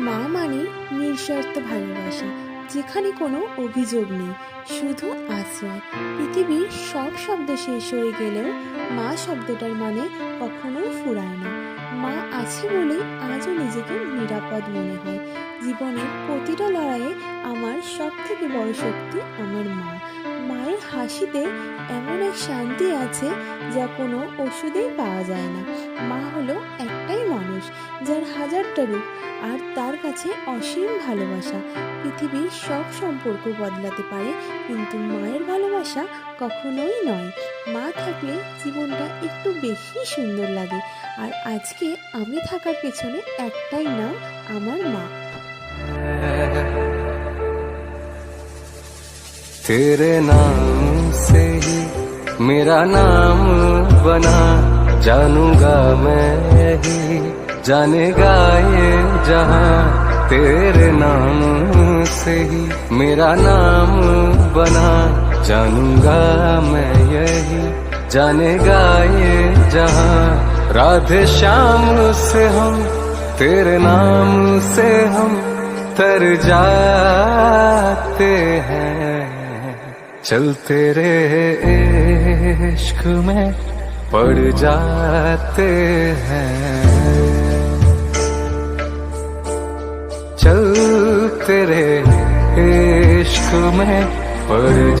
মা মানে নিঃস্বার্থ ভালোবাসা, যেখানে কোনো অভিযোগ নেই, শুধু আশ্রয়। পৃথিবীর সব শব্দ শেষ হয়ে গেলেও মা শব্দটার মানে কখনোই ফুরায় না। মা আছে বলেই আজও নিজেকে নিরাপদ মনে হয়। জীবনের প্রতিটা লড়াইয়ে আমার সব থেকে বড় শক্তি আমার মা। মায়ের হাসিতে এমন এক শান্তি আছে যা কোনো ওষুধেই পাওয়া যায় না। মা হলো একটাই মানুষ, যার হাজারটা রূপ, আর তার কাছে অসীম ভালোবাসা। পৃথিবীর সব সম্পর্ক বদলাতে পারে, কিন্তু মায়ের ভালোবাসা কখনোই নয়। মা থাকলে জীবনটা একটু বেশি সুন্দর লাগে। আর আজকে আমি থাকার পেছনে একটাই নাম, আমার মা। तेरे नाम से ही मेरा नाम बना, जानूंगा मैं यही, जानेगा ये जहां। तेरे नाम से ही मेरा नाम बना, जानूंगा मैं यही, जानेगा ये जहां। राधे श्याम से हम, तेरे नाम से हम तर जाते हैं। चल तेरे इश्क में पड़ जाते हैं, चल तेरे इश्क में पड़